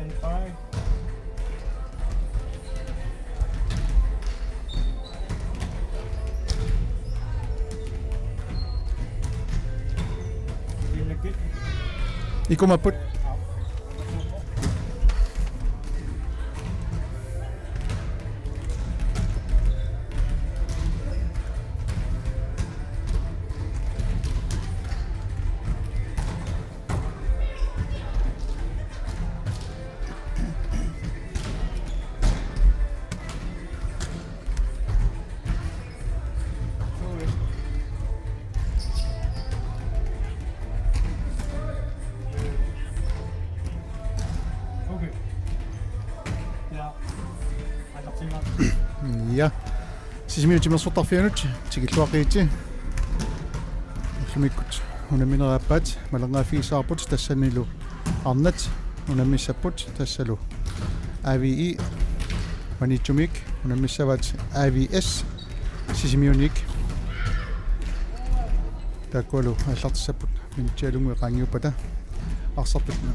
Stand by. I kommer på. Ja. Sisimiutima sortarfianut tikilluaqiiti. Lumikut unaminerappat malangafiisaarput tassanilu arnat unamissapput tassalu AVI manitsumik unamissavat AVS sisimiunik takualu allartissapput mintialungi qangiupata arsarputna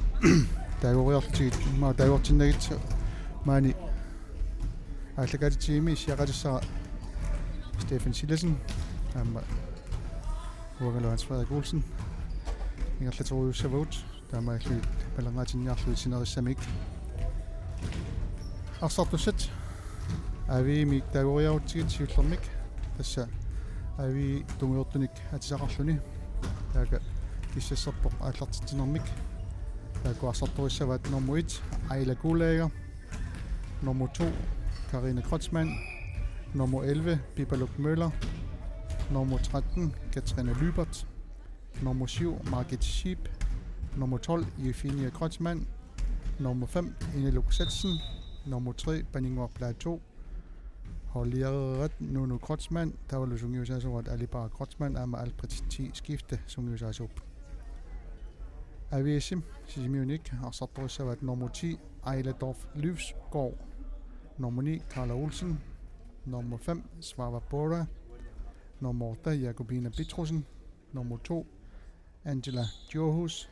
taagoriartigit maa taagortinnagit maani Allakatimi siaqalissara Stefan Sillasen amma Uangalo Hans Frederik Olsen ingerlatoriussavut taamaallui palangaatinnniarlui sinerissamik arsartussat avimi taagoriarutsigit siullermik tassa avi tungiortunik atisaqarluni taaka issasserpoq aallartitinermik taaku arsarturissavat nummer 1 Ayla Gulager nummer 2 Karine Kreutzmann, nummer 11, Bibaluk Møller, nummer 13, Katrine Lybert, nummer 7, Margit Schiep, nummer 12, Eugenia Kreutzmann, nummer 5, Ineluk Setsen, nummer 3, Baningor Plateau, Hollieret Nuno Kreutzmann, Tavalu Sungiusasuvat Alibara Kreutzmann, Amma Albrecht 10 skifte Sungiusasup. Avisim, Sisimiunik, Arsarturissavat nummer 10, Ejla Dorf Lyvsgaard, nummer 9, Carla Olsen. Nummer 5, Svava Bora. Nummer 8, Jakobina Bitrusen. Nummer 2, Angela Johus.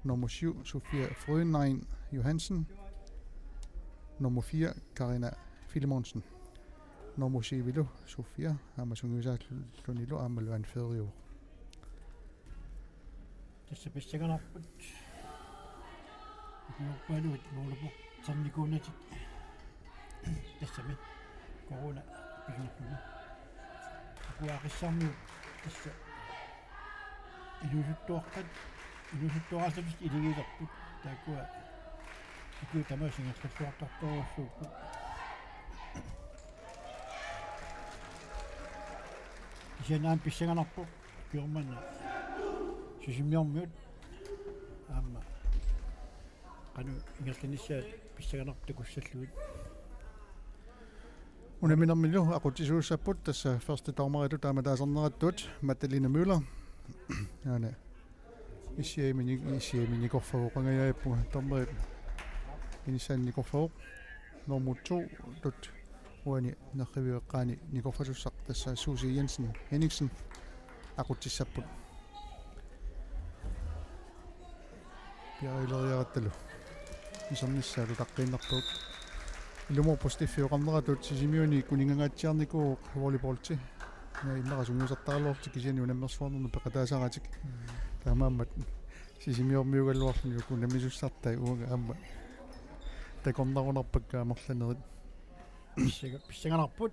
Nummer 7, Sofia Frødenein Johansen. Nummer 4, Karina Filemonsen. Nummer 7, Vilo Sofia. Amasungusa Klonilo Amalvan Føderio. Tässä pistetään apput. Joku nyt luulepo. Sannikuunet. Tässä me korona pysyttynyt. Kuuarissamme tässä ilusuttuaastamista idigiitapput. Tää kyllä tämmöisen, että suorta tuossa. Sen näin pistetään appu. Kylmän sysimmiommiut. Amma. Kanu ingertanissä pistetään appu kussalluit. Unaminermilu aqutisuussapput tassa første domeritu taamataasarnerattut Magdalene Møller. Ane isiamini korfavuqangajaippu dommerit inissaannikorfavuq nummer 2 lut uani nerriviueqqaani nikorfasussaq tassa Susie Jensen Henningsen aqutissapput piarileriarattalu isernissaalu taqqiinnerpuut Ilumorpo stiffiuqarneratut sisimiuni kuningangaatsiarniku volleyballti immarasungusartarluorti kisiani unammersuarnernu peqataasaratik taamaammat sisimiormiugalluarluni kunamisussartai uunga amma takornarunarpakkaamerlanerit pissanganarput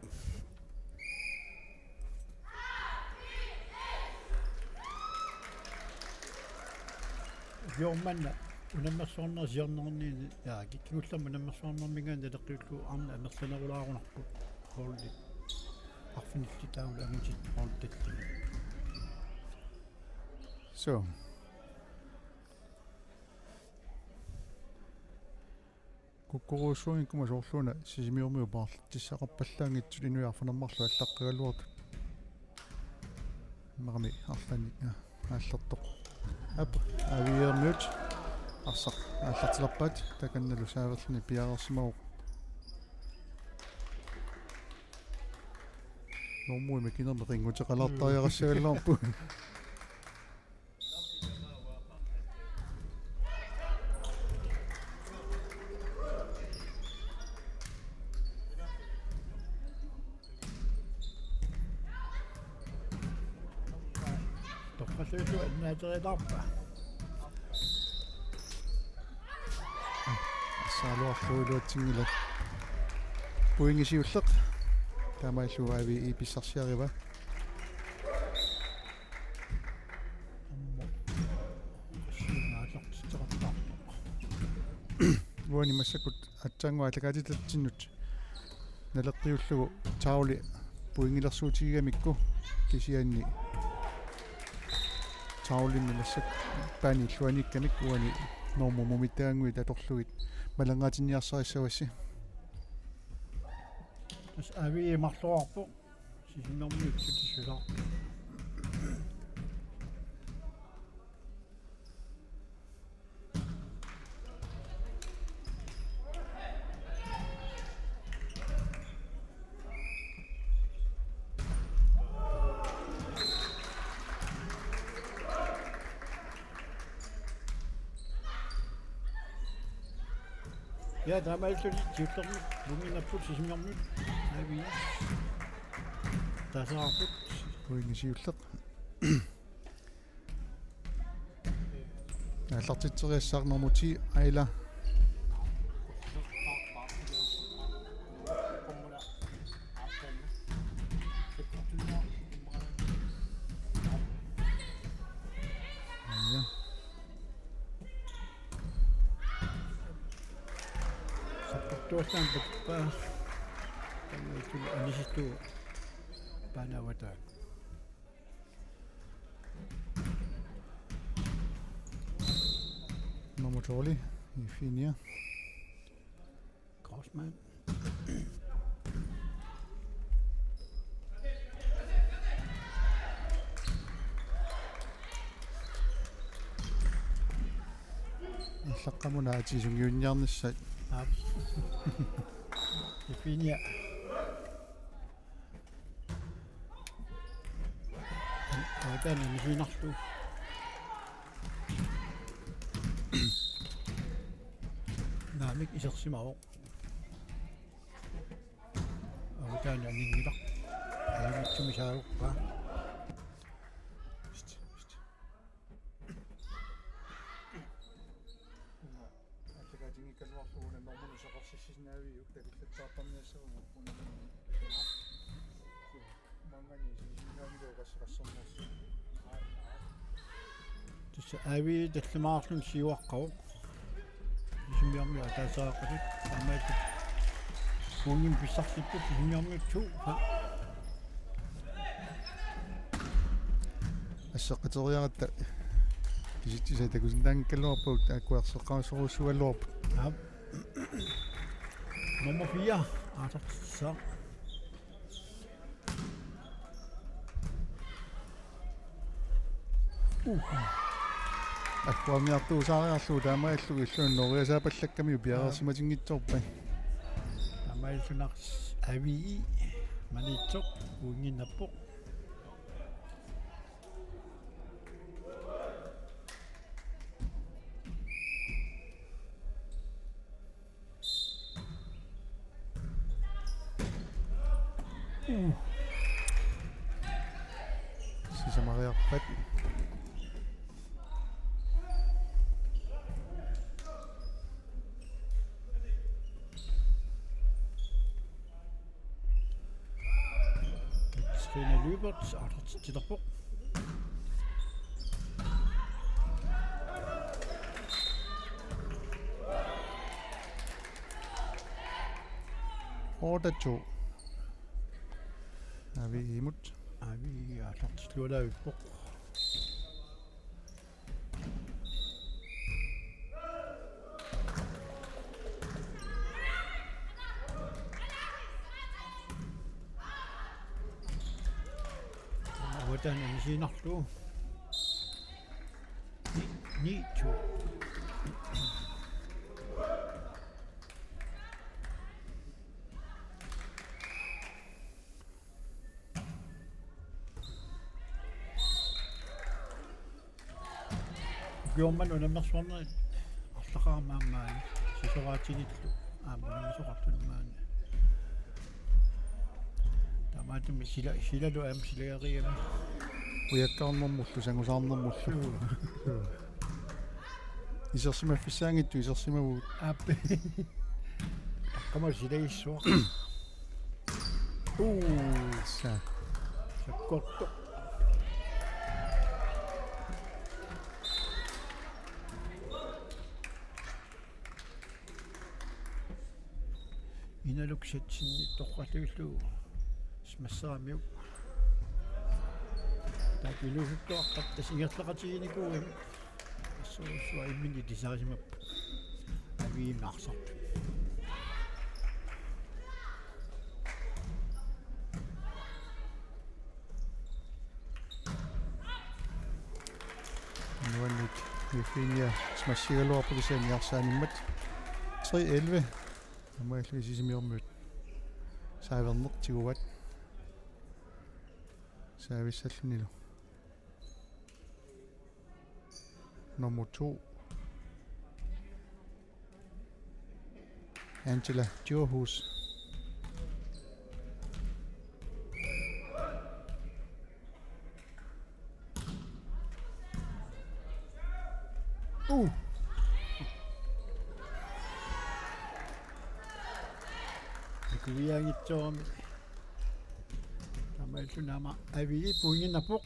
jormanna unammersuarnersiornerni yaa kikkigullam unammersuarnermingaan taleqqiullu arna amerlanerulaarunerput holli arfinitti taula amutit holtatti so kukkuruussuin kumasorluuna sisimiormiu paartissaqarpallaangitsul inuiarfunammarlu allaqqigaluart marami arlani aallertoq ap aviermut arsaq aallartilarpaat takannalu saaverluni piarersимауq normui makinerme ringuteqalartariarassagallaarpu Tamarsuusu annaterilarpa. Saaluarluuluatingilat puingisiulleq tamallu avi ipissarsiariva uani massakut atsaangua alakatitattinnut naleqqiullugu tauli puingilersuutigigamikku kisianni taulinni massak pani illuanikkamik uani normu mumitaangui tatorlugit malangaatinniarsarissuassi tas avi imarluarpu sisinnermiutsutisulaa Ja, der er altid titler med. Hvor min put is nummer. Nej, vi. Der er put. puingisiulleq аллартитсериассаарнэрмути аила Tuossaan tuppaa. Tämä ei tule onnistuu painavataan. Nomotoli i Finia. Crossman. Иллаққамуна атисунгиунниарниссат Det er fint, ja. Og den er lige nok du. Nej, men ikke så meget. Og den er lige nok. Jeg er ikke så meget, hva'? Så er vi det smartphone siuaqqaruq. Simiarmi atasaaqatik amaat kuungin pissarsipput simiarmi tu. ассеққитериаратта киситсиса такусинтаангкаллуарпуут аккуарсеққаусоруссуаллуарпу Ja. Nummer 4. Så. аккуарниартуусаариарлуу таамааллугу иллууннориасаапаллакками пиарерсиматингитсорпа Tamaisunaqs avii manitsoq uunginnappoq. сисамариарпат Trine Lybert, Artertitterpoq. order 2 avi imut Avi Artertitlualauppoq. Hvordan er det sige nok du? 9-2. Gjorde man under sådan en allaqaamaammaani sisoraatigitllu aammanamisuqartunmaani tamaatum silalu am silariami Ujakkaarnermullu Isersimaffissaangittu isersimavuut. Appi. Kommer sileissuaq. Sa. Sakkorto. Inaluksetsinni toqqaluullu smassaamiu. Takilusuttuaqqatta singerlaqatiginikuumi. Assuusua immini disaasimappu. Aviimaaqsartu. Nuannik Virginia smassigaluarpulisaaniarsaanimmat 3:11 амааллисисимиормут саавернертигуват саависсаллунилу nummer 2 Angela Djurhus Kuviangitsoormi tamaallunama avii puinginappoq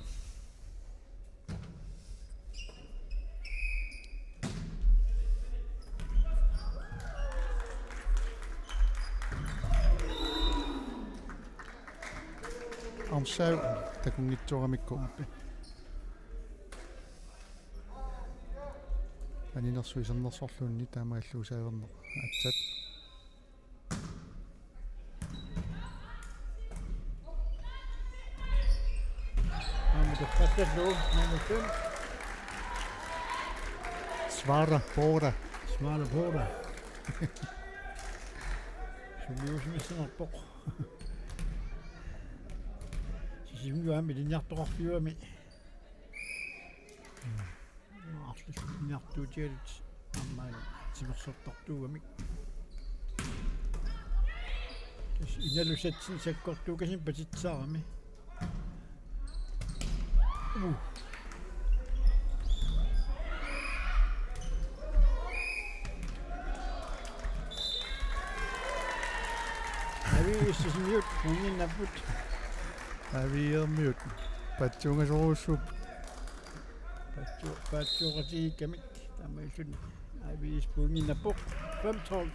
Armsav takungitsuaramikku анинерсуисернерсорлуунни таамааллуусаавернеқ атсат Fatterlo nummer 5. Svara Bora Smale Bora. Summiusmissenerpoq. Sisimuami linjartoqarfiuami. Arluslinjartuutialit ammaan simersortartuugami. Inalusatsin sakkortuukasin patitsaarami. Aviissisimiut punginnapput. Aviermiut patsungasoruussup Patsuqatiikkamik tamaillun aviis punginnappoq 5-12.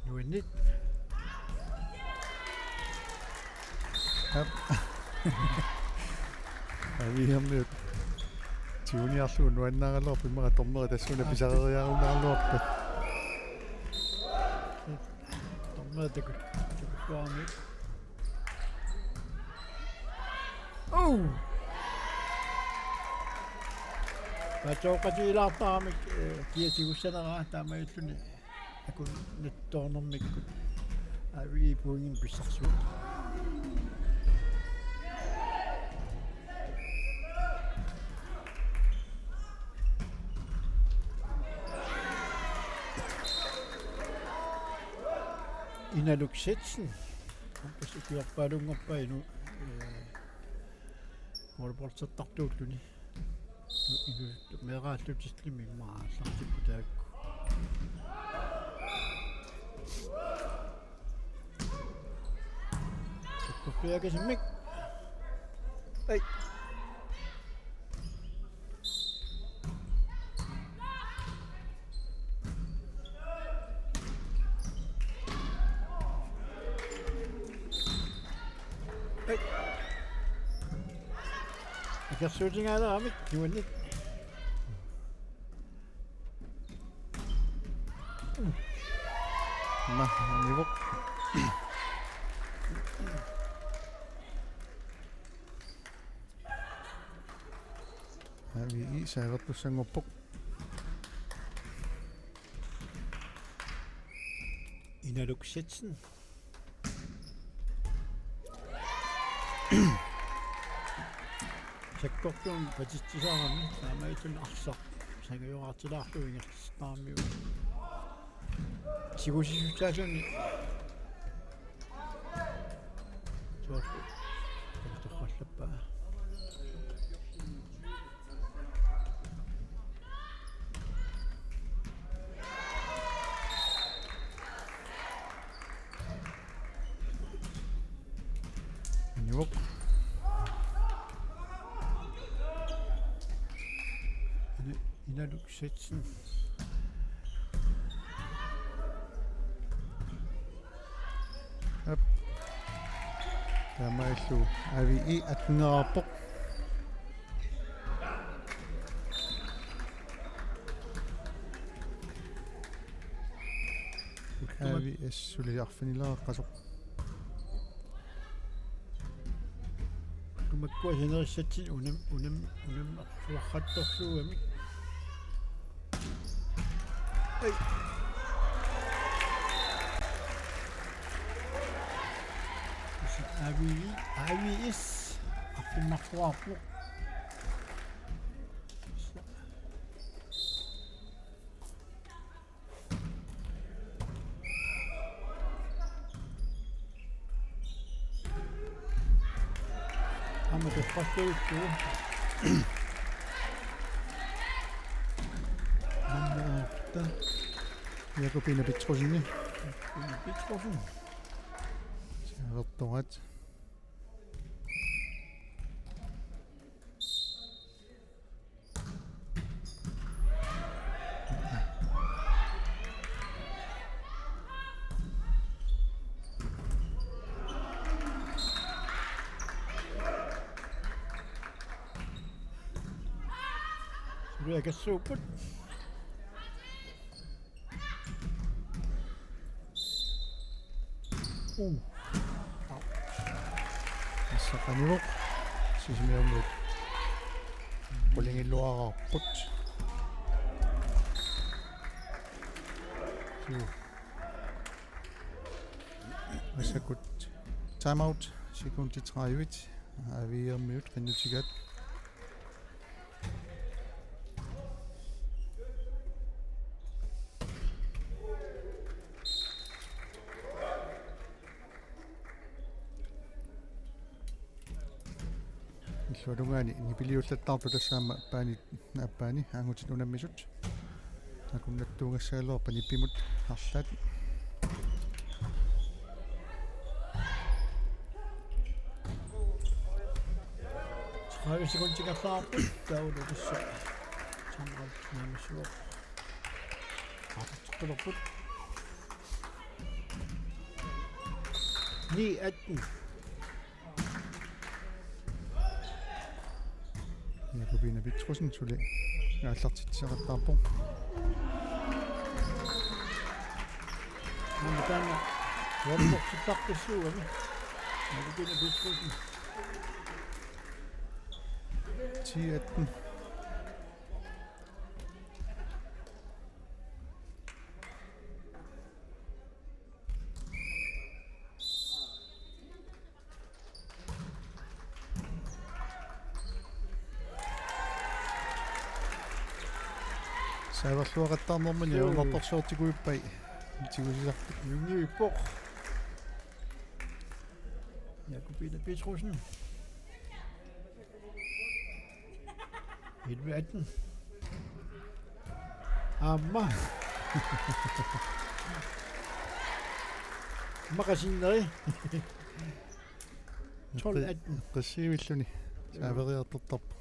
Nuinit. Aviermiut tiuniarluun nuannaralorpu imaqatorneri tassuna pisareriarunarluarpa Tormeetakut tukkuarmi. Patsuqatiilaartaramik kiatigussanaraa taamailluni akun nattoornermikkut avii puingin pissarsuut. Inaluksetsin pasukiarpaalungerpainu morporsertartuulluni meeraallutisslimi maarlartippu taakku takkorpiakasimmik ai Ikersuutingaalaramik nuannit. nivuq avi saavertussanngorpoq Inaluksetsin саккортуун патитсисаарами таамаитун арсақ сангаюаартилаарлу ингерлистаармиу сигусисутаасуни туарпу торхаллаппаа Нивок. Inaluksetsen. Yep. Tamaillu avi atneraappoq. Avi assuliarfinilaaqasoq. Kumakkua sinerissatsin unam suarrattorluugami. Ei. AVS affinmarruarluq. Amma tuqqastuuttu mammaorta Jakobine Petrusinni. Petrusin Savertorat. Ruakassuupput Assaqanivok. Sisimiamut. Qulingilluaqarput. Asakut. Timeout. Sekundi 30. Aviamut qinutigat. Illualungaani nipiliullattaartu tassaama appaani aangutit unammisut takunnattuungassaaluarpa nippimut arlaat Trævisekundigarlaarput taulutissa samrat naamisuoq artorput 9-18 Jakobine Petrusin suli aallartitseqattaarpo Mamma ruorportittarpissuugami Jakobine Petrusin 10-18. Saaverluaqattaarnermani uunartorsuortikuippai tigusilartu Jungiippoq Jakobine Petrusin 11-18 Amma Maqasineri 12-18 qissiivilluni saaveriartortarpu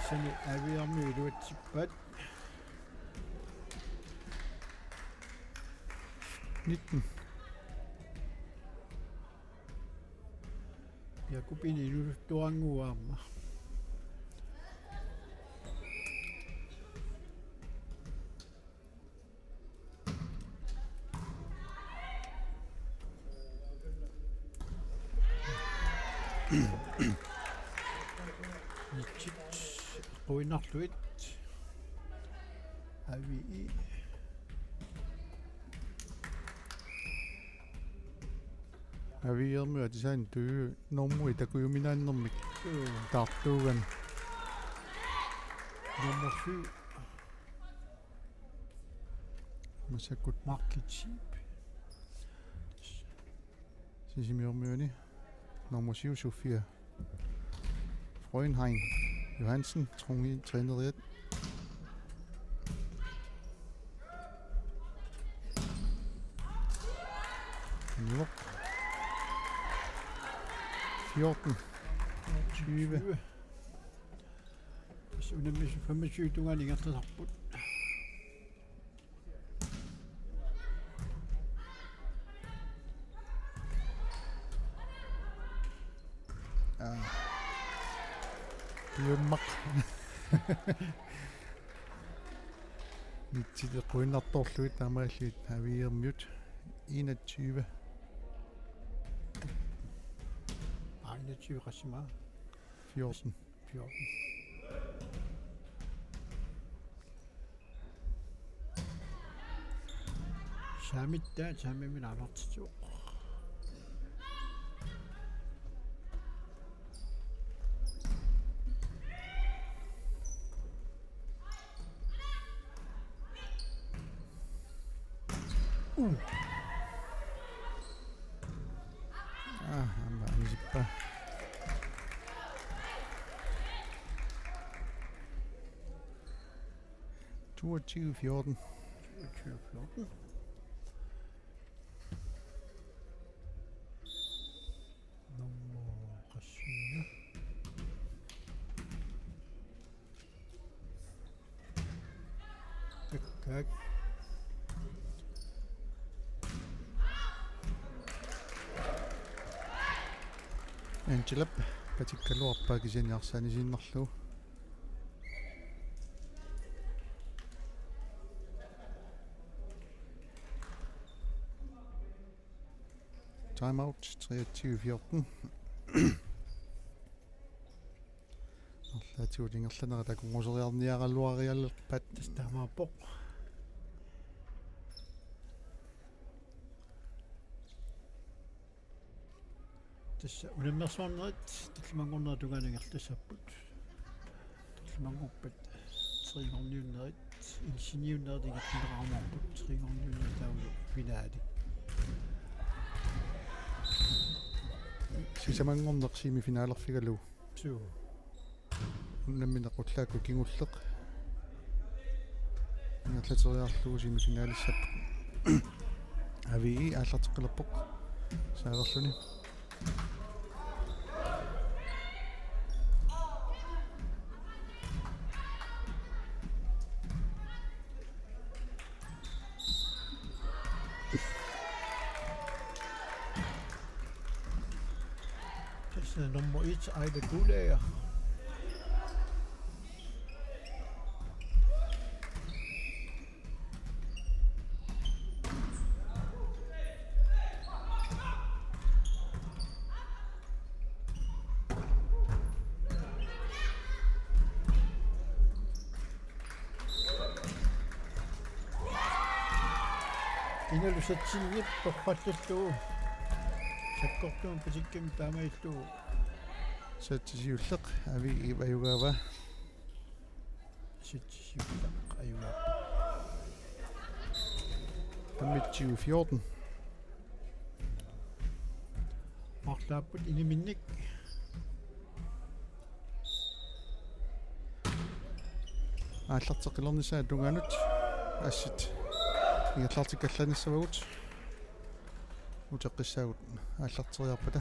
Isami aviarmiuluatsippat 19. Jakobine iluluttuanguaamma quinarluit avi Aviermy design tyy nommu takujuminaannermik taartuugan nummer 7 masakut market sheep sisimiormiuni nummer 7 Sofia Frøenheim Johansen træneriet New 14 20 unimmis 25 tungalingertasarput Jummak Nitside quinartorluit taamaалluit aviermiut 21 21 qassima 14 saamitta saamimin alartituq amma ansippa 22 14 14 nummer qassina takkak Angelap patikkaluarpaa kisianiarsaanisinnerlu time out 23-14 Allatiulingerlanera takunnguseriarniaralluariallerpat tastamaappoq tassa unimmersuarnerit tallimangornera tungalingertasapput tallimangorpat triingorniunnerit ingeniunnerit igittineraarmarput triingorniunnerit taulu finaali sisamangorneqsiimi finaalerfigalu suu unamminequllaakku kingulleq ingerlateriarlugu siimi finaalissappu avii aallarteqqilerpoq saaverluni tassa nummer 1 Ejle Gulager inalusatsinngip torrallalluu sakkortuun pasikkim taamailluu satsisiulleq avii ivayugaava sitsisiullaq ajugaa tammitsiu 14 marlaapput iniminnik aallarteqqilernissaa tungaanut assit ingerlartikkallanissavagut uteqqissaagut aallarteriarpata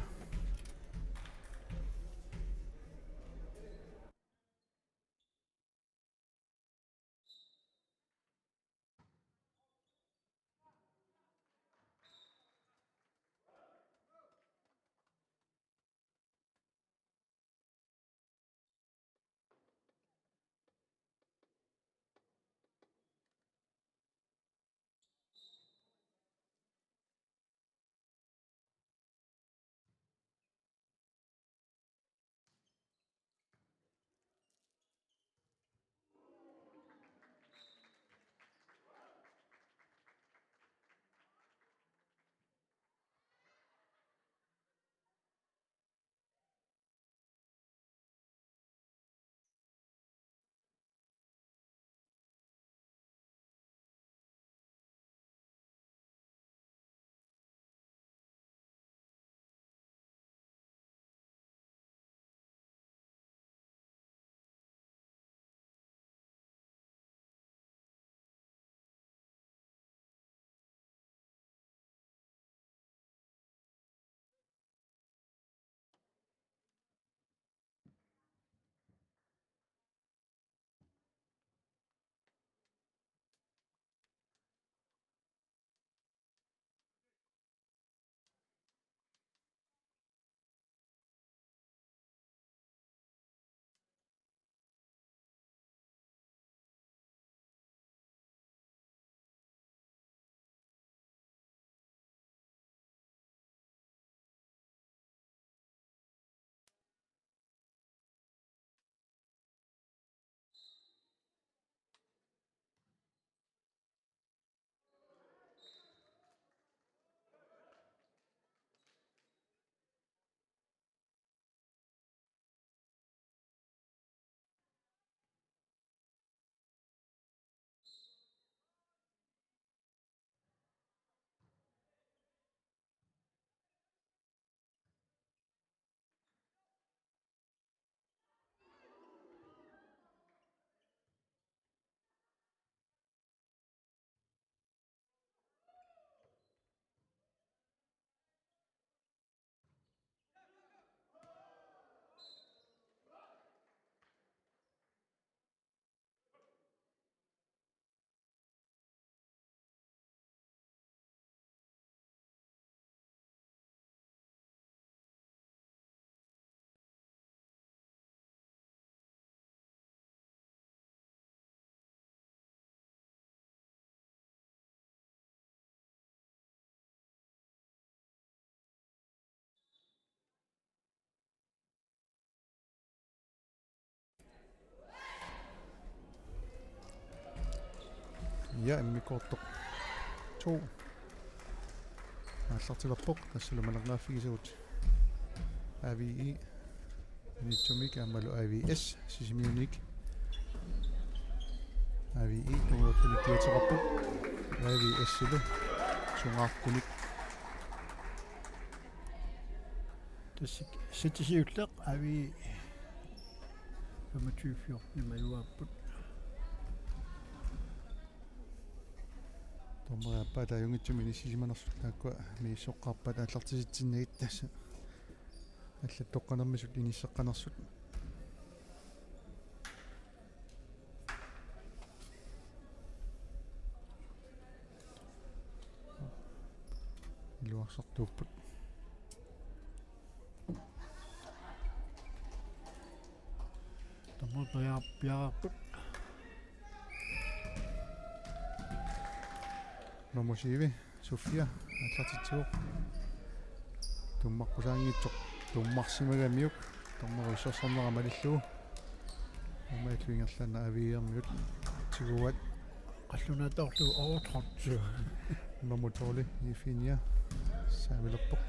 Ja, immikortoq 2 ааллартилерпоқ тассалумалернааффигисуут AVI нитсумик аммалу AVS сисимиуник AVI тунгуоттуникиатераппут AVS силу сунгаартуник тассик ситисиуллеқ ави 25 имаюаппут томрааппа тааюнгитсумини сисиманерсут тааккуа мииссоққарпат ааллартиситсиннагит тасса аллаттоққанермисут иниссеққанерсут илуарсартууппут таммотаяаппиарпут номосиви София атлатитсуоқ туммаққусаангитсоқ туммарсимагамиук томмерусерсорнерамалиллуу амаалуингерлана авиермиут тигуат қаллунатоорлу оортортсу номоторли ифиния савилерпоқ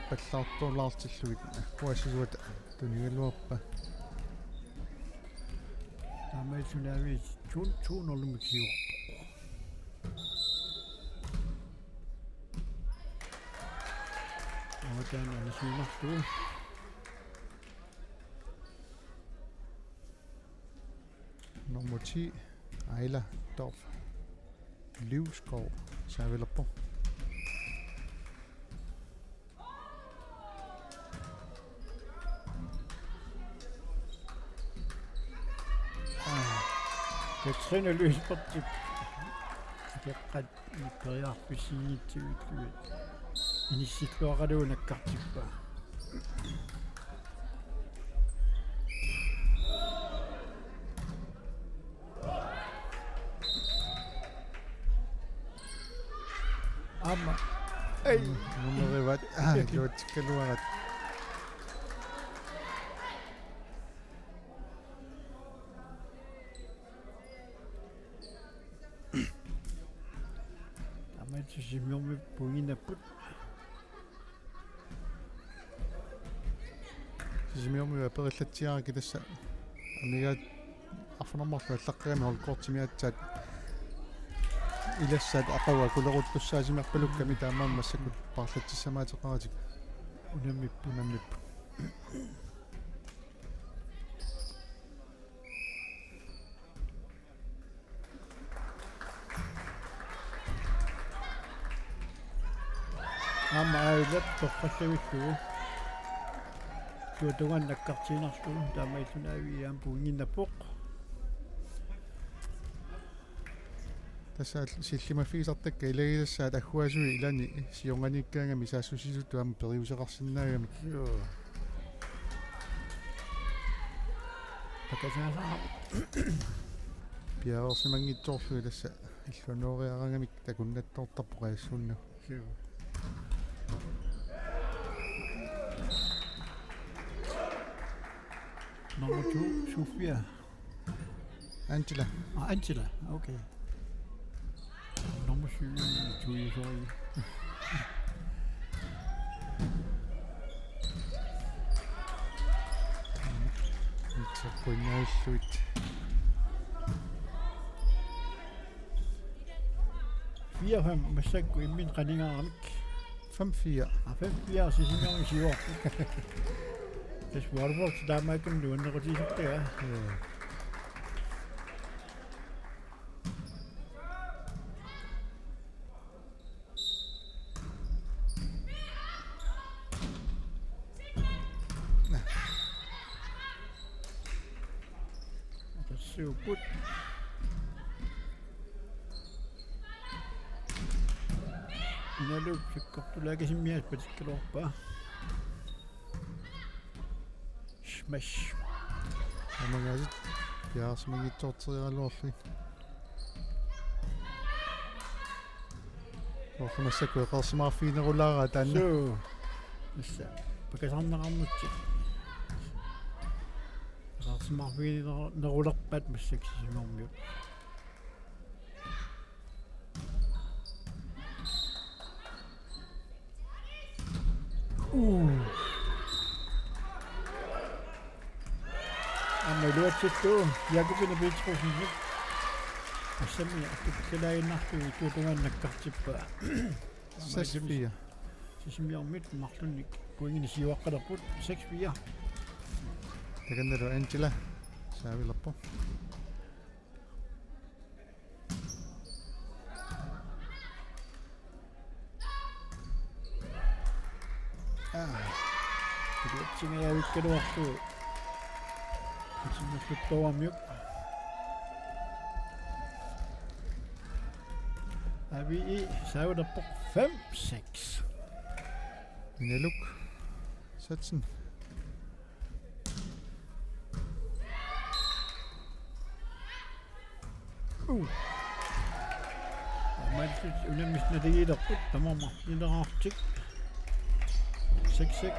паллаартуурлаартиллугит аккуассуат тунигалуарпа тамаисунави чуунерлумиксиуарпо аватаана насимарту nummer 10 Ejla Dorf Livskov Savillerpo Katrine Løsborg Jakkat Imperiarfisiinitsuutluit Inissitluaraluunakkartippa Amma ei numerivat luotsikkaluarat Simiummi puinnapput simiummi aperillattiaraki tassa amigaat arfanermarlu allaqqiami holkortimiatsat ilassat aqawa kuleruttussaasimarpalukkami taammaammassakut parlattissamaateqaratik unamippu Amma ailat toqqallavilluu tuutunganakkartiinarluu taamaitsunaaviiam puunginnappoq tassa sillimafiisartakka ilagisassaat agguasui ilani siunganikkaangami saassusisut tuam periuseqarsinnaagami pakasaasaa piaersimangitsoorlui tassa illunoriarangamik takunnattoortarpoqaassuunna Nummer 2, Sofia. Angela. Angela, okay. Nummer 7, Julie, sorry. Itse kuinnailluit. 4-5, masakku immin qaningaarmik. 5-4. 5-4, sisingaami siuarpu. Das Warburg daamaikun luannerutiisartaga. Tassuuput. Inalup sikkortulaagasimmias patikkalorpa. Smash. Amagasit piaarsimagitsoorterialuarli Orlumassakku eqarsimaarfiinerulaaraa taanna. So. Issa. Pakasarnaqarnutsi. Eqarsimaarfiinerulерпат массаксисиморmiut. Luatsittu Jakobina Petrusnik assami tukkelainnartui tuutungaannakkartippa 6-4. sisimiarmit marlunnik puingini siuaqqalerput 6-4 Takannalu Angela saavilerpo. Luatsingajavikkaluartu Sinusuttuamiuk Avi sauderpok 5-6 Mineluk satsen. Malsit unammisnatigilerput tamama ilerartik 6-6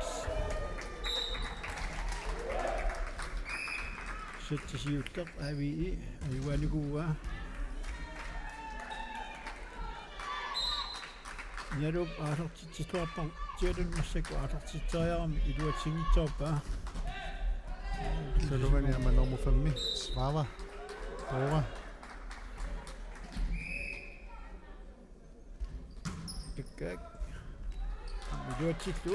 Sittisiutkaq avii ayuanikuga Yarup aartitsituarpar tialun massakku aartitsitariarami iluatsingitsaappa Salungani ama nummer 5 Svava. Bora. Ikkak iluatsittu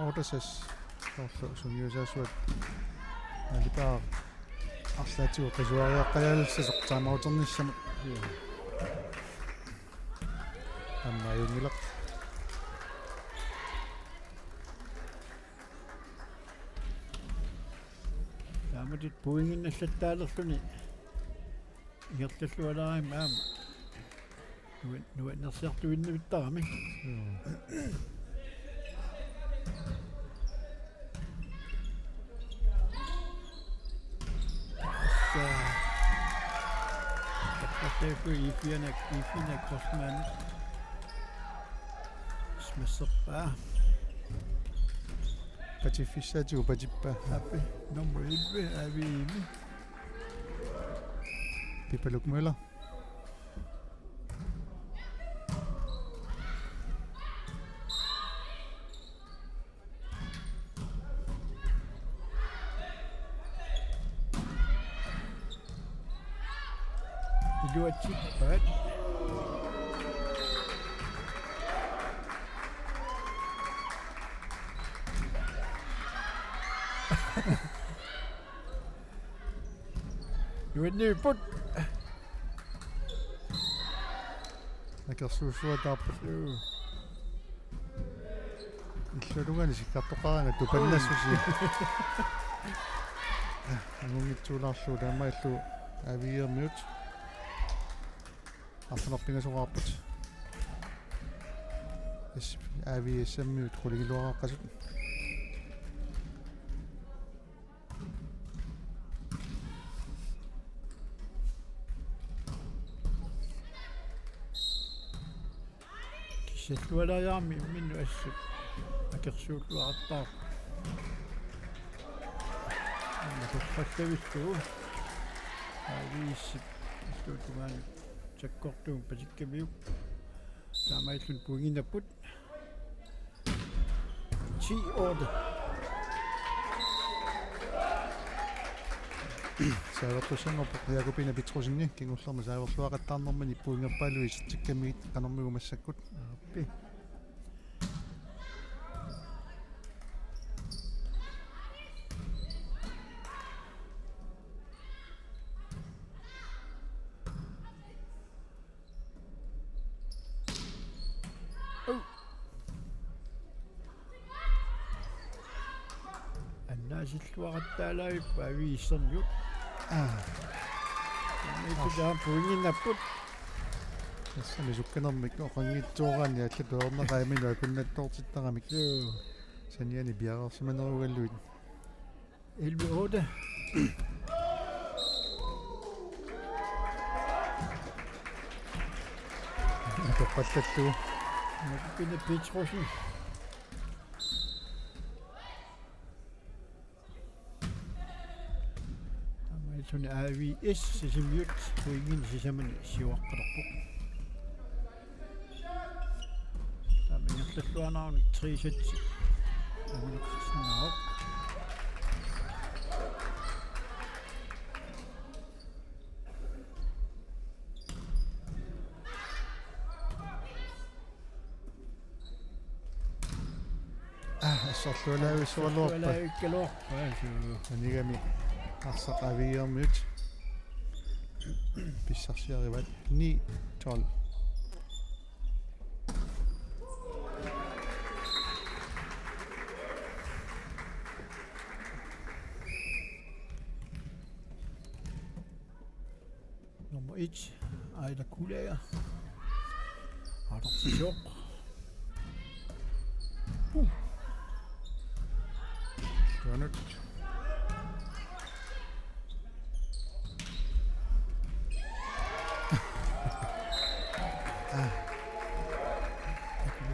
Ortasas. Sunniusaasuat alipaa arlaatigu qisuariaqqajalssasoqtaamauternissamu аммааюнгилақ тааматит пуингинналлаттаалерлүни иерллуалааим аама нуаннерсиартуиннавиттарами Derfor ifina kostman smesserpa патиффиссаатигу патиппа аппи номер 11 авиими пипалукмула iluatsippaat Юннипут акерсуусуатаарпут иллулугани сиккартоқаранга тупаннассуси агунгитсуулаарлу таамаиллу авиермиут арсенерпингасоқарпут эс авиэсэммиут хулигилуарааққасут кисаллуалаяарми минну ассут акерсууллуараттаар аннасоққаллависсуу авииссит туутугаани чаккортуун пасиккамиук таамаиллун пугинаппут 10-8 саавертусангорпо Jakobina Petrussinni кингуллерма сааверлуақаттаарнэрмани пуингерпаалуи ситтиккамигит канэрмигу массаккут аппи аннаасиллуақаттаалаавиппа авииссерниут микудаам пуингиннаппут эссами сукканэрмик оқангитсуораани аллапеорнеқааминуа куннаттоортиттарамик саниани биарерсиманеругаллуит 11-8 Pallattu. Nakupine Petrosen. Tuni AVS sisimmiut kuingin sisamani siuaqqalerpu. Tamingertalluanaarni trisatsi. Tamingersinnaaq. Assorlualaavisualuarpa. Alaavikkaluarpa Anigami arsaqaviarmiut. Pissarsiarivat 9-12. Nummer 1, Ejder Kullager. Harder Sjok. Skønnet.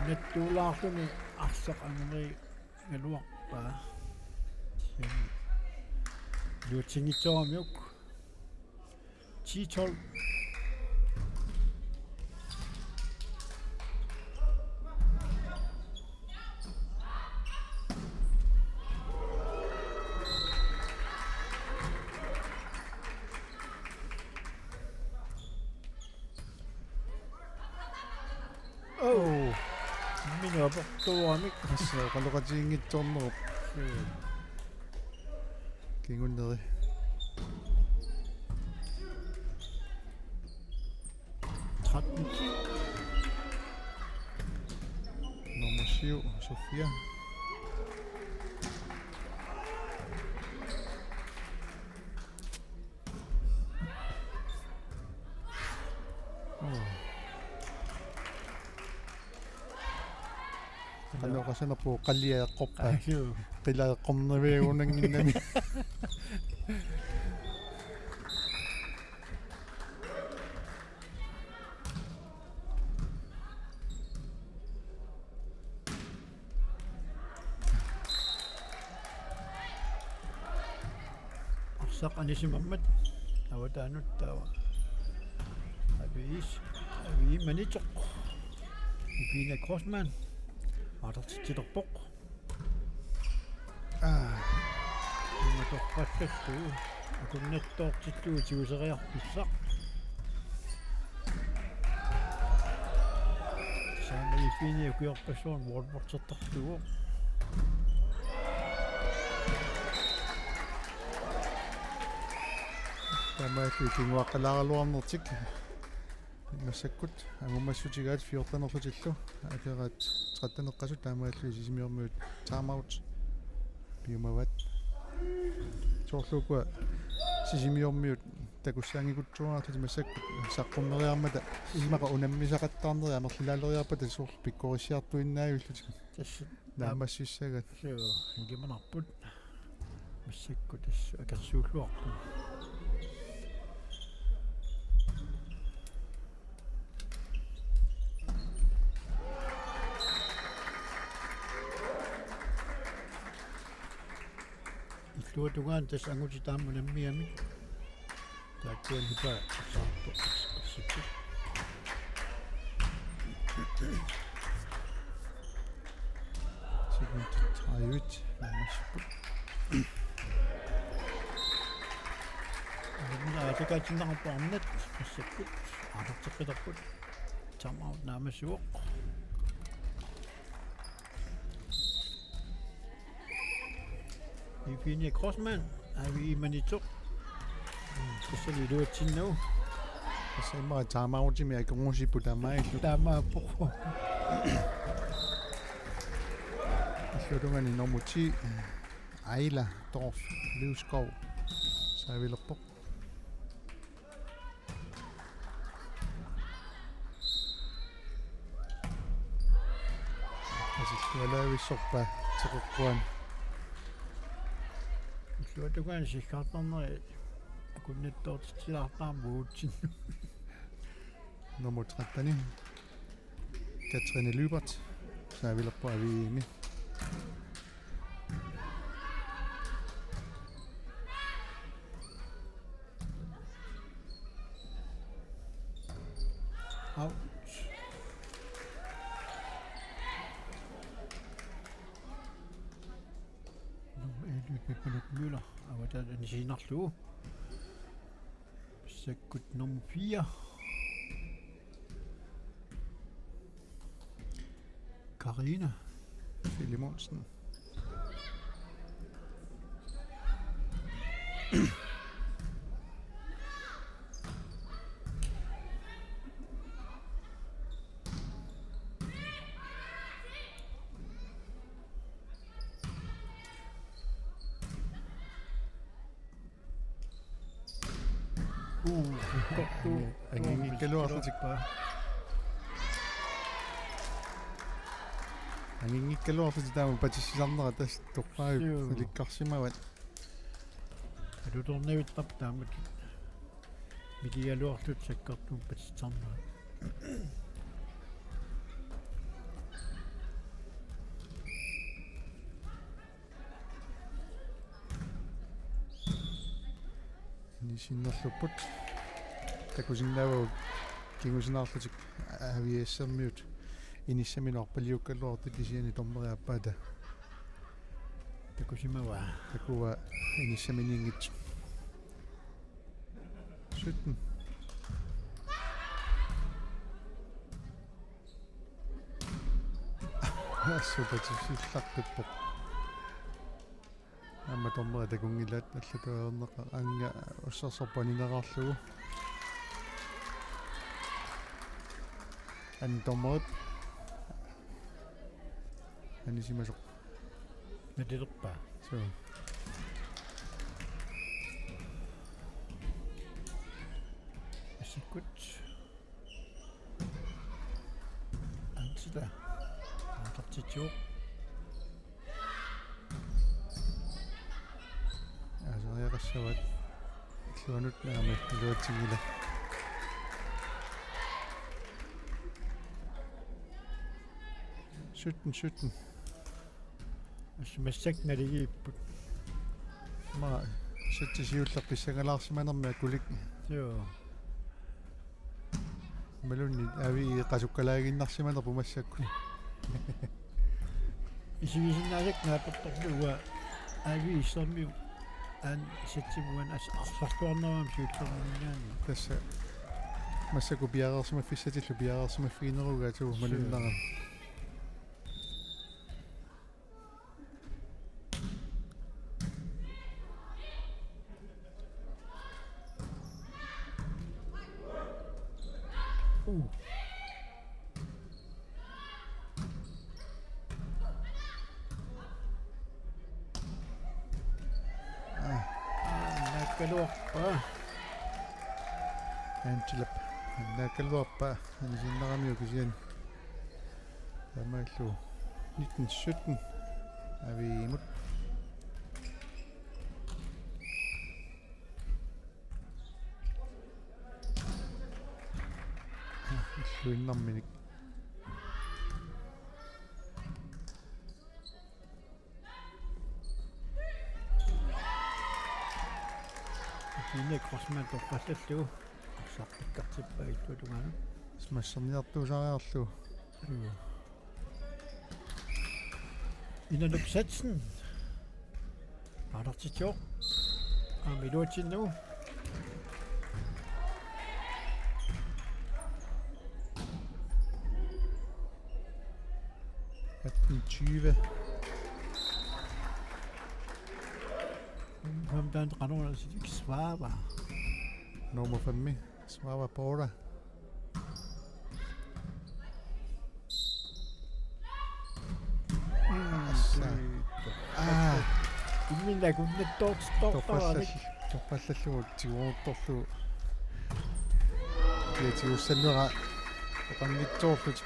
Nettuulaarluni arsaqangeri ngaluarpa. Luutingitsoamiuk. 10-12. Oh, Minä portuamik. så qalluqatiingittornerup. Kingunneri. Nummer 7, Sofia. Qalluqasanerpu qalliaeqqorpa. Qilaeqqorneviagunanginnami. Arsaq anisimammat. Awataanut tawa. Avi manitoq. Ipina Crossman. Artartittilerpoq. Imatoqqallattu. Akunnattoortittuu tiuseriarpissaq. Saama ifini ukuyorpassuun Walmart-sertartugu. Tamaaki tinguaqqalaaraluarnertik. Massakkut angummassutigaat 14erlutillu akeraat 13eqqasut taamaallu sisimiormuut timeout piumavat soorluukua sisimiormiut takussaangikutsuartu massakkut saqqumneriarmata ilmaqa unammisaqattaarneri amerlilaaleriarpata soorlu pikkorisiartuinnaayullut Tässä naamassissagat ngimanarput. Massakku tässä akersuulluartu. Luotungaan tässä anguti tammonen miemi. Tää tuen hyvä saatto. Sitten. Sekundet 31 naamassukut Minä tekaisin tähän pannet. Sitten. Arvoitsekitarput. Sama naamasuok. Ifini Crossman. Avi manitoq. Tässä oli luotsinnu. Tässä ei maa timeoutimi akungusipu tamaillu Tämä puhuu. Slutungani nummer 10 Ejla Dorf Livskov Savilerpoq. Asissualaavissorpa teqeqquan Luotungaan sikkaartarneri. Akunnattoortitilaartaam vuutsin. nummer 13 Katrine Lybert. Så jeg vil op på, at vi er enige. Out. Nu er det på lidt møller, og hvad er den senere slå? Sækket nummer 4. Karina. Philip Monsen. Godt. Han gik ikke lort til bare. Han gik ikke lort til der, men bare til sidste andre, der stod bare Joo. lidt karsimavat. Ja du tuonne nyt taptaa miten ja luohtut sekkautuu petsit sanoa. Niin sinne loput. Kun sinne on kingusin allutik häviessä myöt. Inissä minä oppelin joka luotti siihen tommoja päätä. Tekoisimme vaan. Kun inissä meni ingit. Sitten. Super til slagtet på. Amma tommoja tekungilla allapa anga ossasoppaninararlugu. An tommoit. Anisimasoq. Natilerpaa. So. Asikut. Ansida. Antartitio. Altså jeg rassavat. Luonut naamme luotingilla. Sytten. Massek med det jiipput. Ma sitten siullappissangalarsimanermia kulik. Joo. Melunni avi qasukkalaginnarsimaner pumassakku. Isivisinnaasek naapattorluga aviissermiu an sitsimuan arsartuarneram siullerniaani. Tässä massaku piararsima fissatillu piararsima fiineruga tuu malunnara. Nakkaluarpaa. Antilap. Nakkaluarpaa. Anisinnaramiu kisian. Tamallu 1917 avi imut. Luinnarminik. Inne krosman torpallallu. Arsartikkartippa ittuatungana. Smasserniartuusariarlu. Inanuk satsen. Antartitio. Amiluatinnu. Kom der en render, der ikke svarer bare. Nummer 5. Svava Borda. Immilla kun ne torpallallu. Torpallallu tiguortorlu. Tiutiussannera. Qannittoorlut.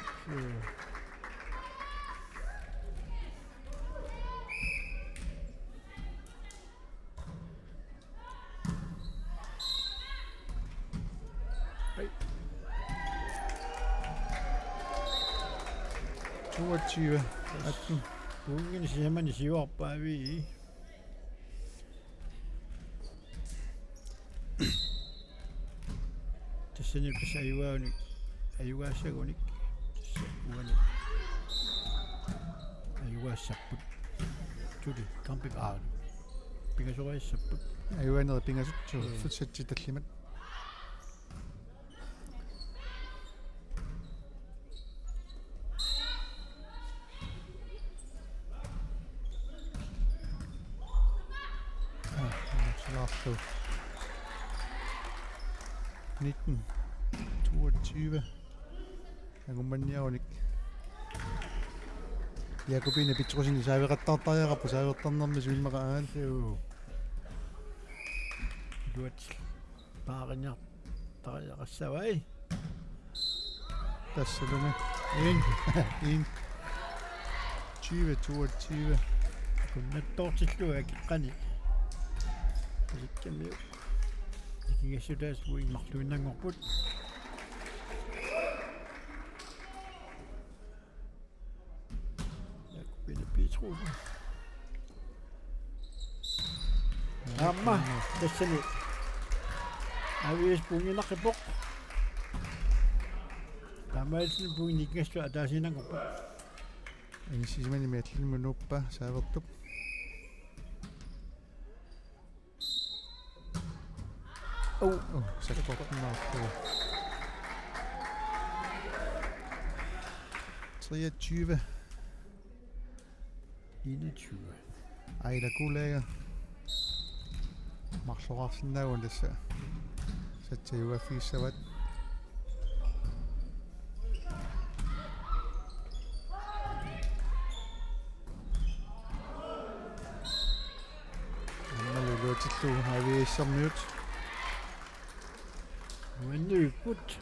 22, 18. Buingen siger man i siver op, bare vi i. Tässä nyt tässä ayuwa sagonik. Tässä uani. Ayuwa sapput. Tuli kampi aal. Pingasoi sapput. Ayuaneret pingasutsu futsatsi tallimat. Slapstå. 19, 22. Agumaniaonik. Jakobine Petrosini saaviqattartariaqappu saaviqtarnermi suilmaqaagaan. Joo. Luat paaringer tariaqassavai. Tassalumi. 1, 20, 22. Kunnattortilluga kiqqani. Ikkammiu. Ikingassutaas uimmarluinnangorput. Jakobine Petrosini. Amma tassani. Avies punginaqippoq. Tamailsin punginikngassu ataasinangorput. Insisimani miallilmunuppa saavertup. Sakkortenarpu. 23. 21. Aila Gulager. Marlorarsinnagun tassa. Satsayuga fiissavat. Ammaluluutillu aviissarmiut. Nuiput.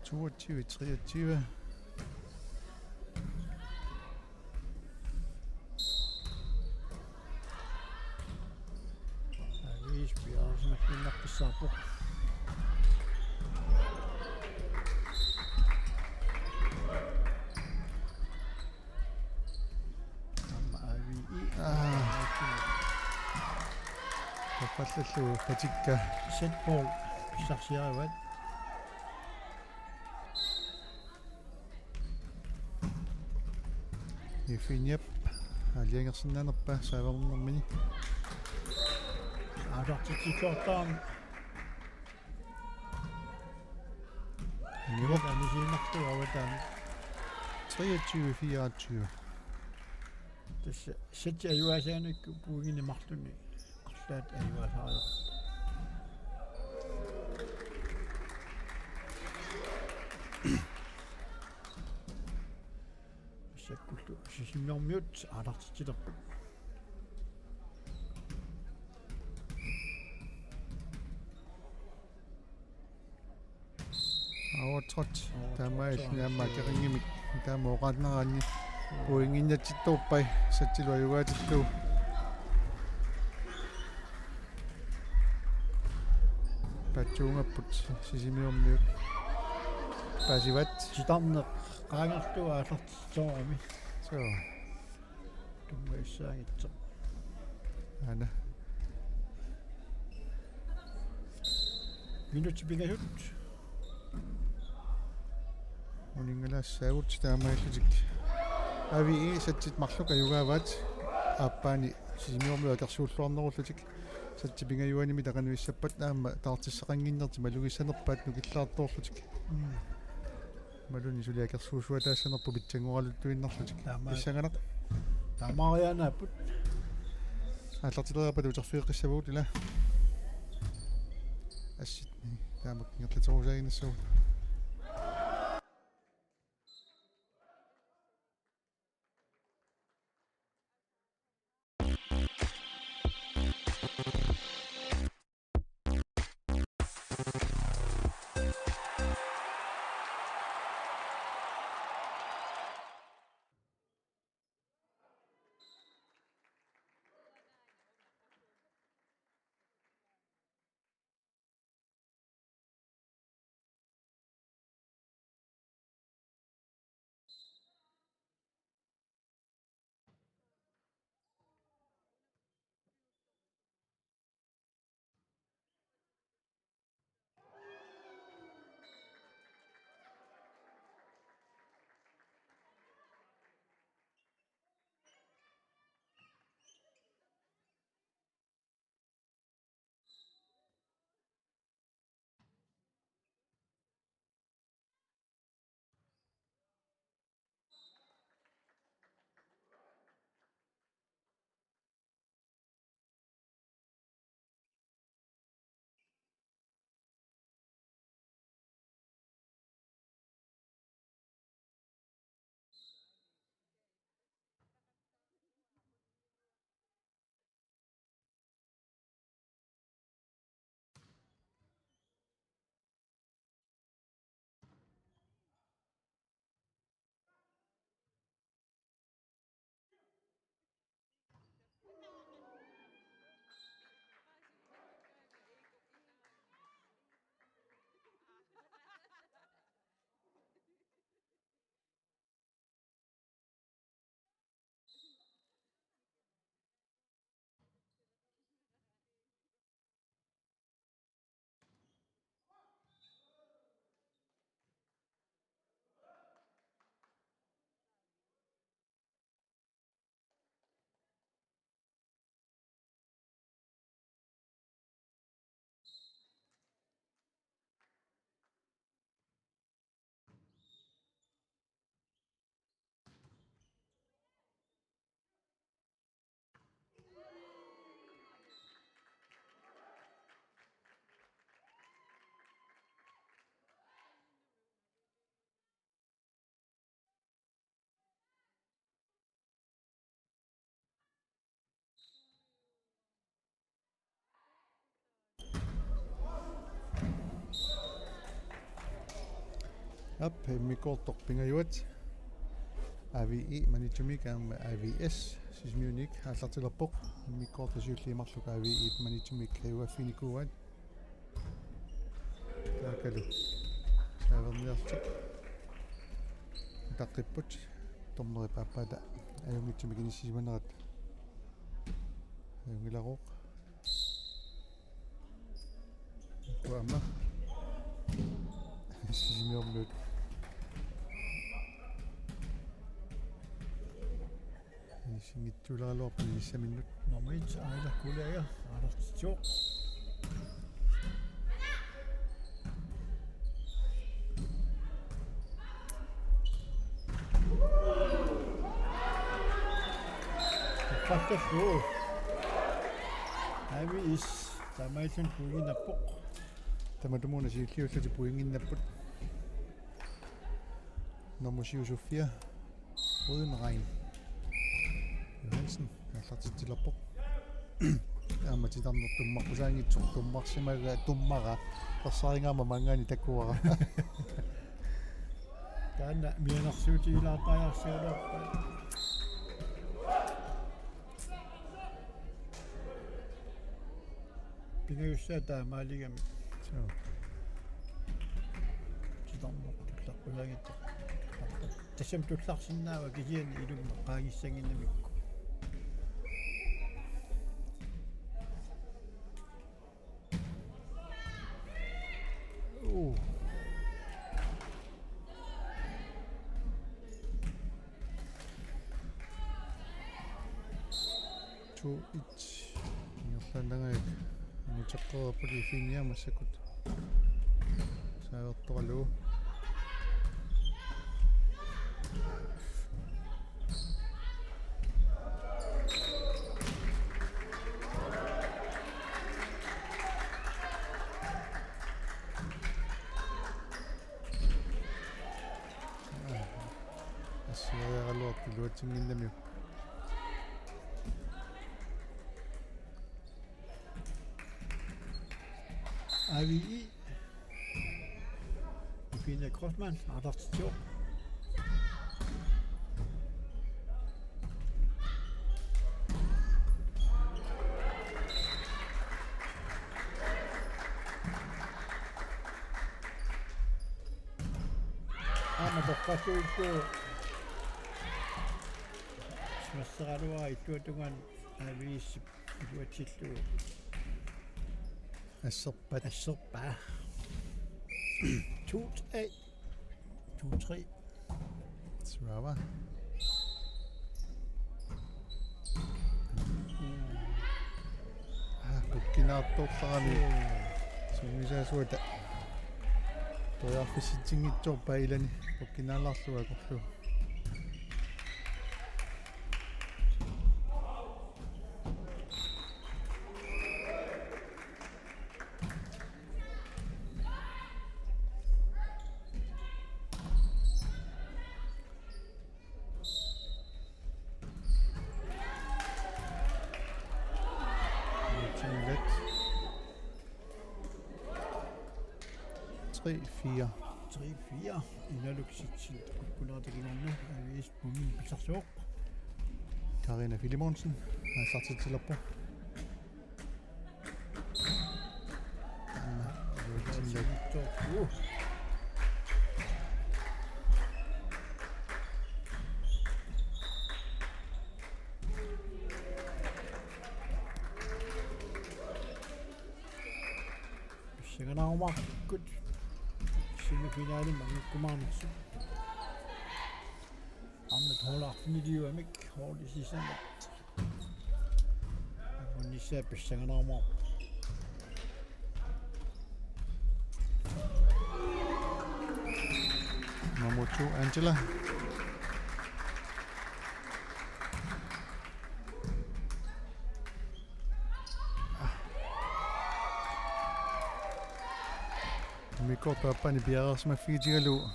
Toogtyve, 23. Avies biaarsimakkinnarpissarpoq. Tappallallu patikka. Setball pissarsiaruat. Ifinjap. Aliangersinnanerpa saavernermini. Adartitikkortaam. Nivop. Anisiinnartuavataan. 23, 24. Tässä setsi ajuasaanikku puuginnimarluni. Qarlaat ajuasaajo. Sakkullu sisimnormiut adartitilerput. Avatrat. Tamaillingaamma keringimik. Taamoqaatneraanni. Uinginnatsittuuppai satsiluajugaatitluu. Patsuungapput sisimiormiut. Pasivat. Sitarneq qaangertua аллартитсоорами. So. Tummaissaangitsa. Ana. Minuutti pingasut. Uningalaassaagut taamaillutik. Avi satsit marluka jugaavat appaani sisimiormiu akersuulluarnerullutik. Satsi pingajuanimi taqanuissappat naamma taartissaqanginnerti malugissanerpaat nukillaartorlutik. Maluni suli akersuusuataasanerpu pitsanguaraluttuinnarlutik. Issanganaq. Tamarianaaput. Аллартилерапат утерфиэққиссавуут ила асситни таамак нерлатерусаагинассуу Up Mikkortor pingajuat. AVI manitumik am AVS sismiunik аллартилерпоq Mikkortasuulliimarluk AVI manitumik uaffinikuat. Taakalu. Saaverniartik. Taqipput torneri paappaata ajungitumik inissisimanerat. Ajungilaroq. Kuama. Sismiorlut. Singittuleralorpun issaminnut. Normalt ailakkuleja alartitsuoq. Qattafu. AVS tamailun puinginappoq. Tamatumuna siilliullati puinginnapput. Normusiu Sofia. Udenrein. Johansen аллартитсилерпоq. Ааматитарнер туммаққусаангитсоқ туммарсимага туммара персарингама мангаани таккуара. Taanna mianarsuutigilaartaajarsiulorpa. Pingayussaa taamaaligami. So. Titarnoq tullaqqusaangittoq. Tassam tullarsinnaava kisiani ilumma qaangissanginnamikku. Oh. To each. Ngertandangaik. Ngeqeqerapuli finniamassakut. Saavertoralu. Luatsinginnami. AVI. Fine Crossman alartitsuoq. Toqqassuittu masseraluaa ittuatungan AVI-ssip ituatsillugu asserpaa 2-3 2-3 Srava. Pukkinaartortarami sumisaasuata tojarfissitsinngitsorpa ilani pukkinaallarluga korlu. Tre, 4 inaluksitsit kukkunaatiginornu AVS pumin pisarsuoq. Karina Filimonsen аллартитсилерпо. Siganaarumaarkut semifinaalin mangukkumaarnersu. Ammet holarfiniliuamik hoorlisisamat. Apunnissaa pissanganaarumaar. Number 2 Angela. Mikkortorpani piarersma fiitigalu.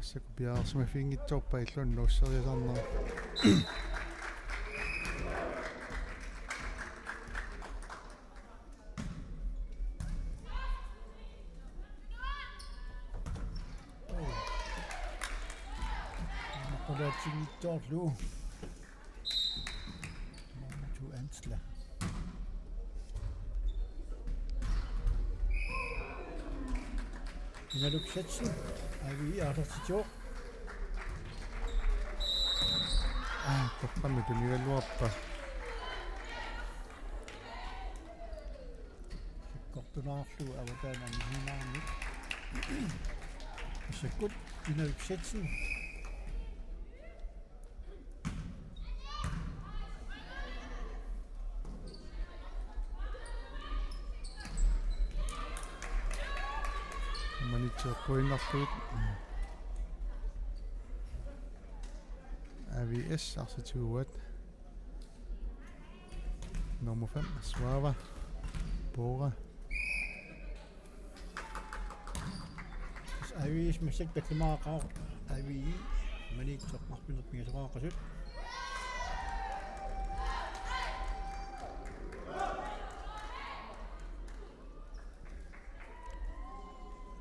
Assaku piarersma fiingitsorpa illun nuusseriasarner. Qulaatsinngittoorlu. Tu ansla. Inaluksatsin avi aarsartitioq. Toqqami tunigalluarpa. Kortunaarlu avataana ninaarnik. Sakkut inaluksatsin. Manitseqquinnerluit. AVS arsituuat. Nummer 5 Suava. Bora. Avi smassak taklimaaqaaq avi manitsoqmarpinut migasaqaaqasut.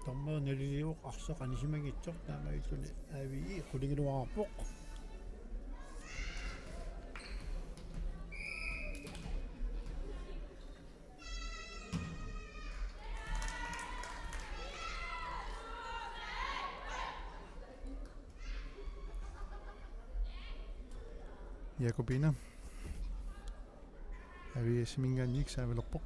Tomma naliliuq arsoq anisimangitsoq taamailluni avi qulingiluarpoq. Jakobina. AVS mingaannik saavilerpoq.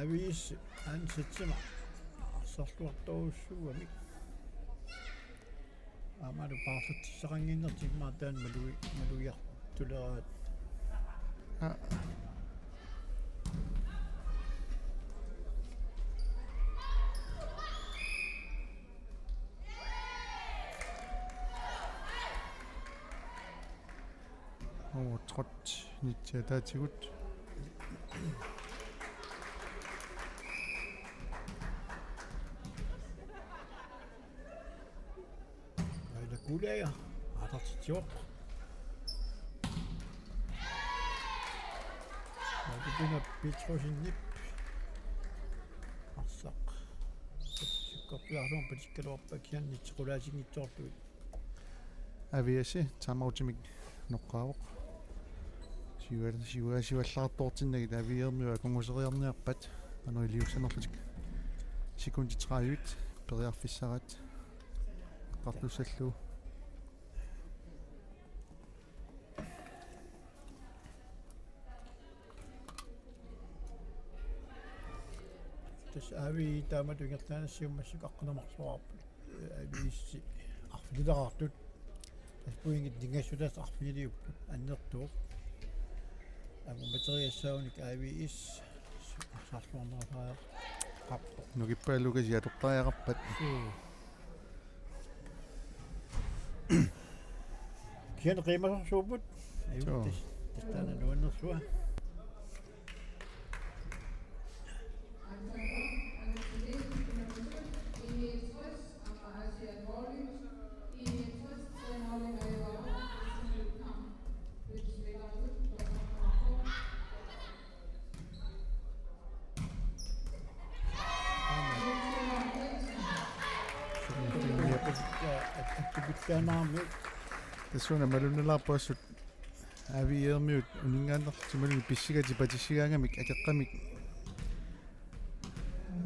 Avis ansitsima arsorluartoussuamik. Amalu paarsatsisaqanginnertigmaa taan maluiartuleraat. Trot nittiataatigut. Aila kuleja aarsartitioq. Magupina Petrusinnip arsaq. Sikkorpiarluun patikkaluarpa kiannitsequlaasingitsoorluit. AVS taamautimik noqqaavoq. Siuallaartoortinnagit aviermiua konguseriarniarpat anuiliuksanerpatik. Sekundi 30 periarfissarat. Qartussallu. Tas avi taamatuingertaanassiummassuk aqqanermarsuarpu. Aviissi arfilileraartut. Tas puingit dingassutaas arfililiupput annertuuq. Materiassaunik AVS arsaarluarnerasaaq qappo. Nukippaallukas yatoqqaajaqarpat. Kian qiimasorsuuput ayuttis tastaana nuannersua. Attupittaanaarmi Tassuna malunnelarpuassut aviermiut uningaannertimaluni pissigati patissigaangamik akeqqamik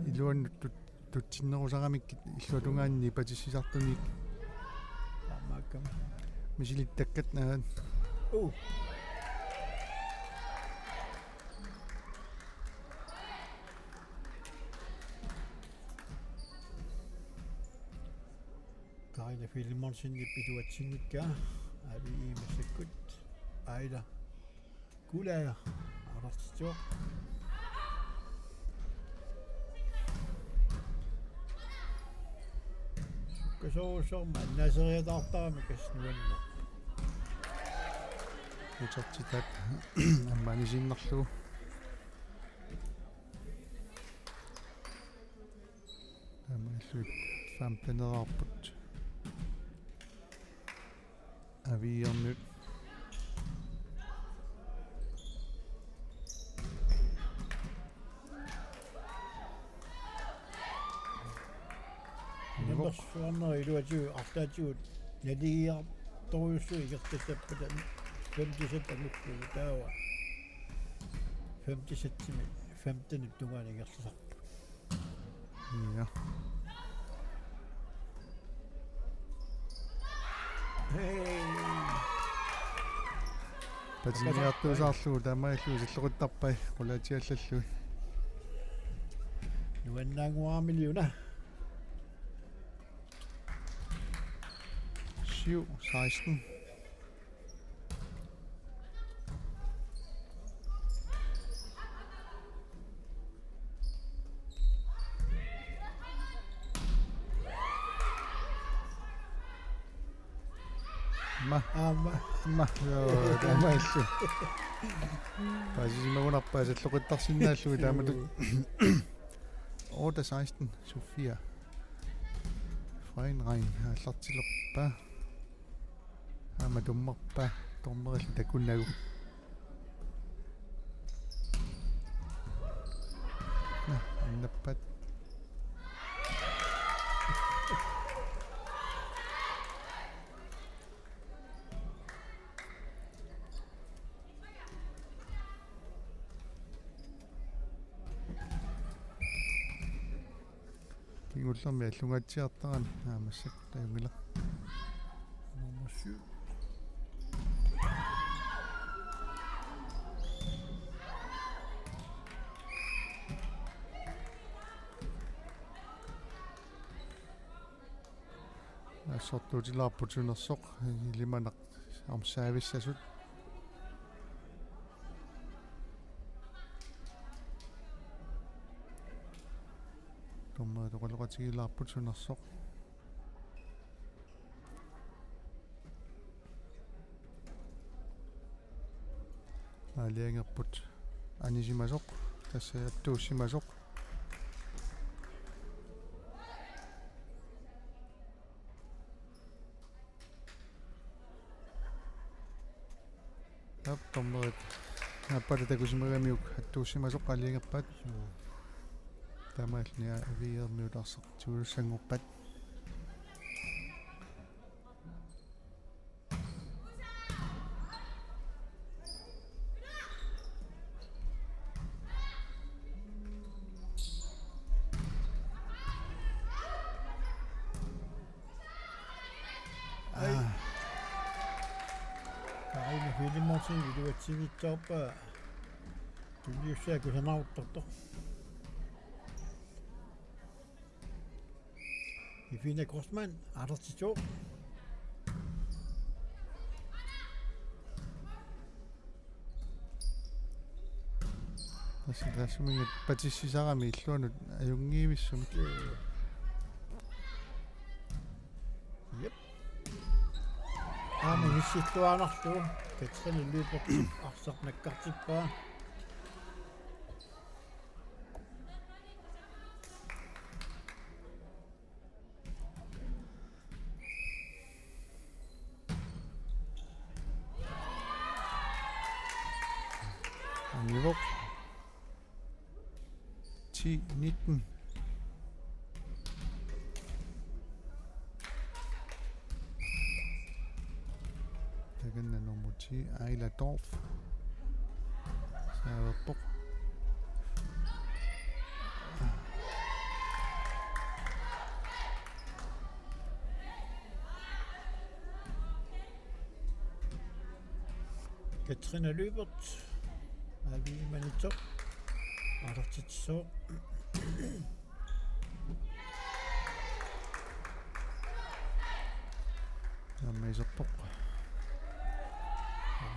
iluannut tutsinnerusaqamik illualungaanni patissisartunik taamaakkam misilittakkat naat kaina filmonsinnip ituatsinnikka avi iimassakkut aila kuleja aarsartitioq. Sukkasoorsorma annaseriataartarami kasnuanna. utartitat ammaanisinnerlu ammailluit 15-nerarput aviernut Nummersuarner iluatiu artaatigut naligiar toriussu igertasappatan 5 anukkugu taawa 5 15 tungaanigerlusarpu ja patiniartuusaarlugu taamaalluu silloruttarpai qulaatiallallui nuannaanguaramiliuna 7-16 Ma taamaallu paasimagunarpaa salloqittarsinnaallui taamalu 8-16 Sofia Freinrein аллартилерпа аматуммарпа торнерилли такуннагу аннаппат кингуллерми аллугаатсиартаран аамассак таюнгила nummer 7 sortuutilaarputunersoq limanaq serviceasut tomma toqaloqatigilaarputunersoq aliangerput anisimasoq tassa attuussimasoq tommerit appalatakusimagamiuk attuussimasoq aliangerpat taamaallnia aviiermiutarseq tuulussanngorpat Kaina Filimorsin iluatsigittaarpa tulliussaaku sanauttorto Ifina Grossman alertitsoq тассуминг патиссисарами иллуанут аюнгиивиссумик Yep. Aamu hissittuaanarlu Katrine Lyberth arsarnakkartippaa niveau 10-19 Tagenna nummer 10 Ayla Dorf Sagerborg Katrine Lyberth aviimanitsoq alertitsoq Amaiserpoq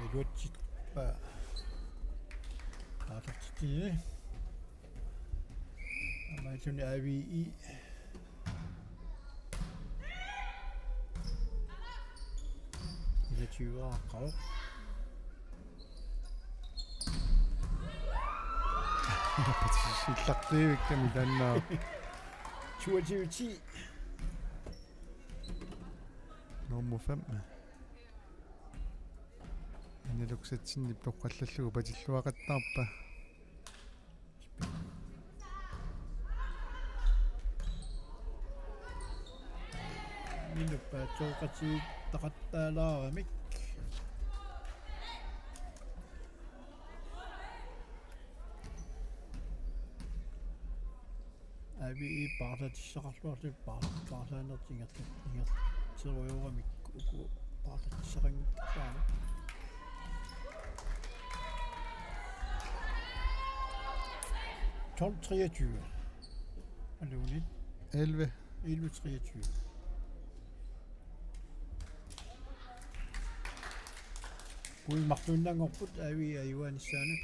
iluatsippa alertitini amaituni avii ilatiuaaqaroq patissillaqtiivikkami tannaa 22-10 Nummer 5. Ineluksatsинни тоққаллаллугу патиллуақаттарпа. Minuppa toqati taqattaalaaramik abi I partatissaqarluarlu parlaanertingertat ingerteruuramik uku partatissaqangittaarlu 12-23 alunit 11. 11-23 Kui martuunnaangorput avi ayuanissaanuk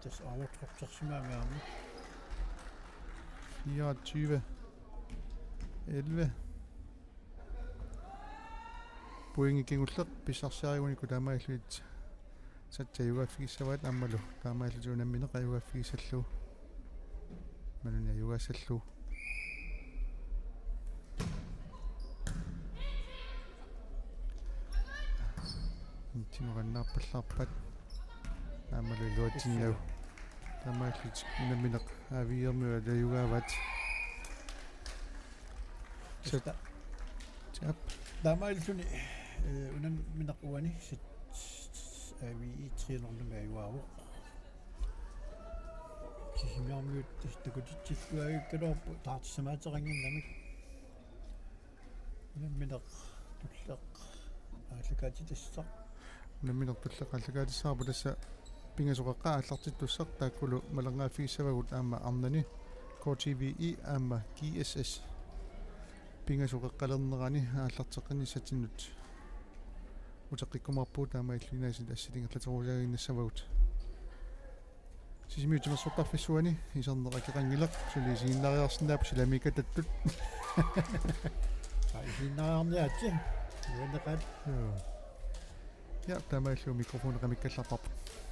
tas avortortarsimaamiarmi 24. 11. Point ikingulleq pissarsiarigunikku taamailluit satsajugaaffigissavat ammalu taamaillutuunammineq ajugaaffigissallu maluni ajugaassallu intimuqannaarpallarpat ammalu luatinniau taamaillut unammineq aviiermiu tajugaavat tap taamailluni unamminequani sit avi trianerlunga ayuaaruq sisimiarmiut takutitsilluagukkalorpu taartissamaateqanginnamik unammineq tulleq ааллакаатитассақ унамминертуллеқ аллагаатиссаарпу тасса пингасоқаққа аллартиттуссақ тааккулу малангааффигиссавагут аама арнани KTVI аама GSS пингасоқаққалернерани ааллартеққинниссатиннут утеққиккумарпуу таама иллуинааси ассилингерлатерулаагиннассавагут сисимиутимерсортарфиссуани исернеқакеқангилеқ сулисигиннариарсинаапу силамикататтут исиннариарниатси юанеқат ja taama illu mikrofoneqamikkallarparpu